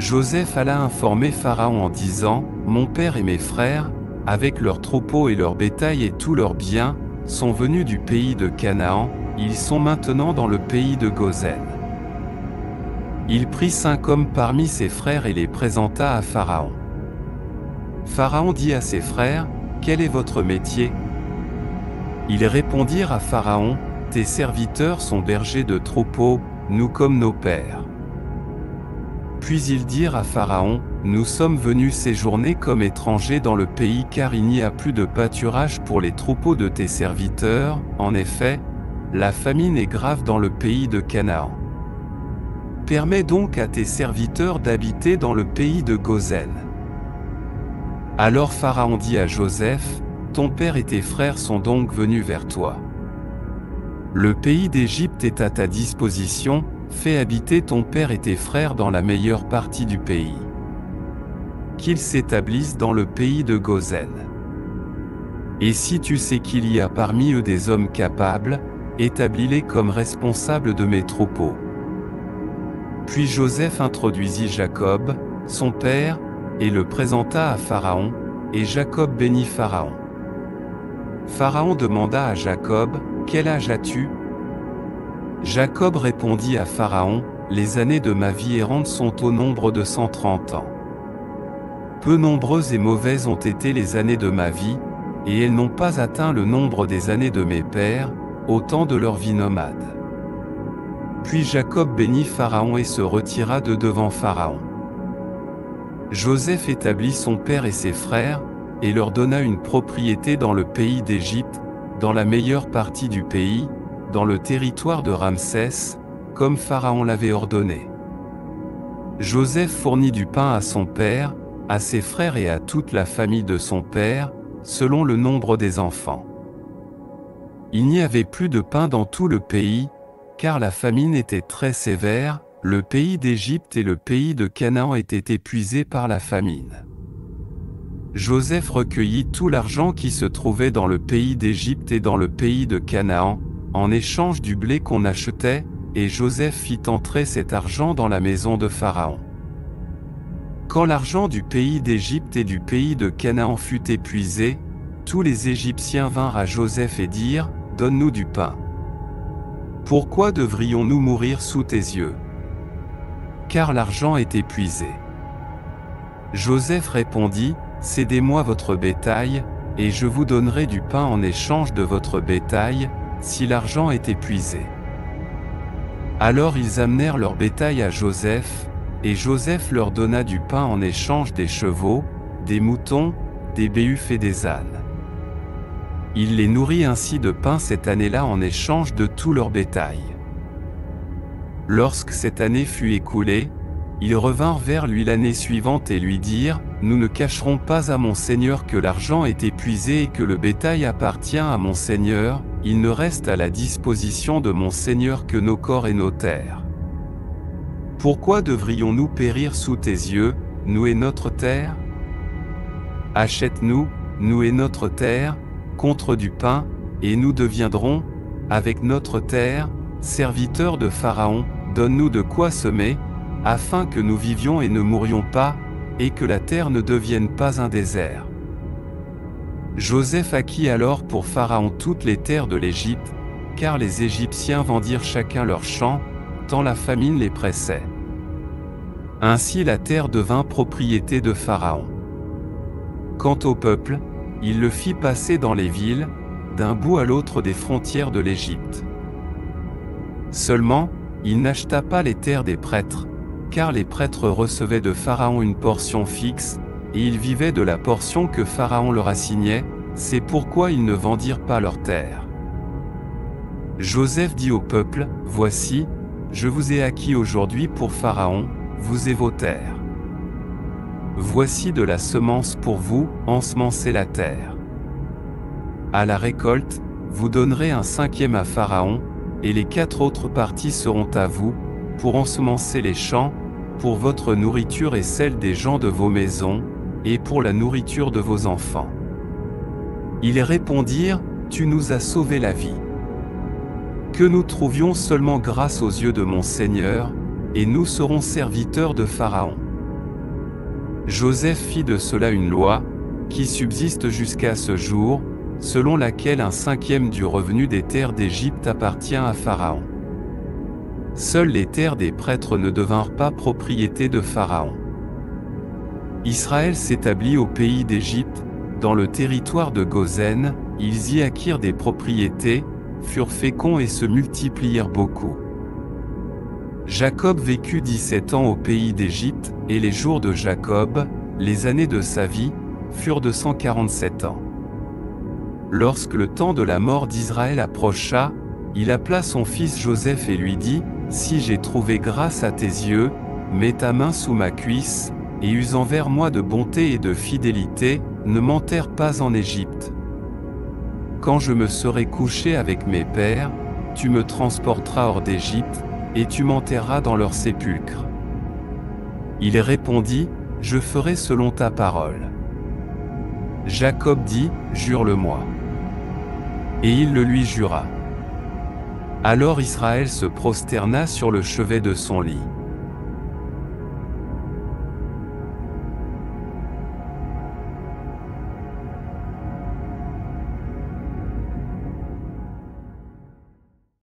Joseph alla informer Pharaon en disant, « Mon père et mes frères, avec leurs troupeaux et leurs bétail et tous leurs biens, sont venus du pays de Canaan, ils sont maintenant dans le pays de Goshen. » Il prit 5 hommes parmi ses frères et les présenta à Pharaon. Pharaon dit à ses frères, « Quel est votre métier ?» Ils répondirent à Pharaon, « Tes serviteurs sont bergers de troupeaux, nous comme nos pères. » Puis ils dirent à Pharaon, « Nous sommes venus séjourner comme étrangers dans le pays car il n'y a plus de pâturage pour les troupeaux de tes serviteurs, en effet, la famine est grave dans le pays de Canaan. Permets donc à tes serviteurs d'habiter dans le pays de Goshen. » Alors Pharaon dit à Joseph, « Ton père et tes frères sont donc venus vers toi. Le pays d'Égypte est à ta disposition, fais habiter ton père et tes frères dans la meilleure partie du pays. Qu'ils s'établissent dans le pays de Goshen. Et si tu sais qu'il y a parmi eux des hommes capables, établis-les comme responsables de mes troupeaux. » Puis Joseph introduisit Jacob, son père, et le présenta à Pharaon, et Jacob bénit Pharaon. Pharaon demanda à Jacob, « Quel âge as-tu » Jacob répondit à Pharaon, « Les années de ma vie errante sont au nombre de 130 ans. Peu nombreuses et mauvaises ont été les années de ma vie, et elles n'ont pas atteint le nombre des années de mes pères, au temps de leur vie nomade. » Puis Jacob bénit Pharaon et se retira de devant Pharaon. Joseph établit son père et ses frères, et leur donna une propriété dans le pays d'Égypte, dans la meilleure partie du pays, dans le territoire de Ramsès, comme Pharaon l'avait ordonné. Joseph fournit du pain à son père, à ses frères et à toute la famille de son père, selon le nombre des enfants. Il n'y avait plus de pain dans tout le pays, car la famine était très sévère, le pays d'Égypte et le pays de Canaan étaient épuisés par la famine. Joseph recueillit tout l'argent qui se trouvait dans le pays d'Égypte et dans le pays de Canaan, en échange du blé qu'on achetait, et Joseph fit entrer cet argent dans la maison de Pharaon. Quand l'argent du pays d'Égypte et du pays de Canaan fut épuisé, tous les Égyptiens vinrent à Joseph et dirent, « Donne-nous du pain. Pourquoi devrions-nous mourir sous tes yeux? Car l'argent est épuisé. » Joseph répondit, « Cédez-moi votre bétail, et je vous donnerai du pain en échange de votre bétail, si l'argent est épuisé. » Alors ils amenèrent leur bétail à Joseph, et Joseph leur donna du pain en échange des chevaux, des moutons, des béhufs et des ânes. Il les nourrit ainsi de pain cette année-là en échange de tout leur bétail. Lorsque cette année fut écoulée, ils revinrent vers lui l'année suivante et lui dirent, « Nous ne cacherons pas à mon Seigneur que l'argent est épuisé et que le bétail appartient à mon Seigneur, il ne reste à la disposition de mon Seigneur que nos corps et nos terres. Pourquoi devrions-nous périr sous tes yeux, nous et notre terre? Achète-nous, nous et notre terre, contre du pain, et nous deviendrons, avec notre terre, serviteurs de Pharaon, donne-nous de quoi semer, afin que nous vivions et ne mourions pas, et que la terre ne devienne pas un désert. » Joseph acquit alors pour Pharaon toutes les terres de l'Égypte, car les Égyptiens vendirent chacun leur champ, tant la famine les pressait. Ainsi la terre devint propriété de Pharaon. Quant au peuple, il le fit passer dans les villes, d'un bout à l'autre des frontières de l'Égypte. Seulement, il n'acheta pas les terres des prêtres, car les prêtres recevaient de Pharaon une portion fixe, et ils vivaient de la portion que Pharaon leur assignait, c'est pourquoi ils ne vendirent pas leurs terres. Joseph dit au peuple, « Voici, je vous ai acquis aujourd'hui pour Pharaon, vous et vos terres. Voici de la semence pour vous, ensemencez la terre. À la récolte, vous donnerez un 5e à Pharaon, et les 4 autres parties seront à vous, pour ensemencer les champs, pour votre nourriture et celle des gens de vos maisons, et pour la nourriture de vos enfants. » Ils répondirent, « Tu nous as sauvé la vie. Que nous trouvions seulement grâce aux yeux de mon Seigneur, et nous serons serviteurs de Pharaon. » Joseph fit de cela une loi, qui subsiste jusqu'à ce jour, selon laquelle un cinquième du revenu des terres d'Égypte appartient à Pharaon. Seules les terres des prêtres ne devinrent pas propriété de Pharaon. Israël s'établit au pays d'Égypte, dans le territoire de Goshen, ils y acquirent des propriétés, furent féconds et se multiplièrent beaucoup. Jacob vécut 17 ans au pays d'Égypte, et les jours de Jacob, les années de sa vie, furent de 147 ans. Lorsque le temps de la mort d'Israël approcha, il appela son fils Joseph et lui dit, « Si j'ai trouvé grâce à tes yeux, mets ta main sous ma cuisse, et use envers moi de bonté et de fidélité, ne m'enterre pas en Égypte. Quand je me serai couché avec mes pères, tu me transporteras hors d'Égypte, et tu m'enterreras dans leur sépulcre. » Il répondit, « Je ferai selon ta parole. » Jacob dit, « Jure-le-moi. » Et il le lui jura. Alors Israël se prosterna sur le chevet de son lit.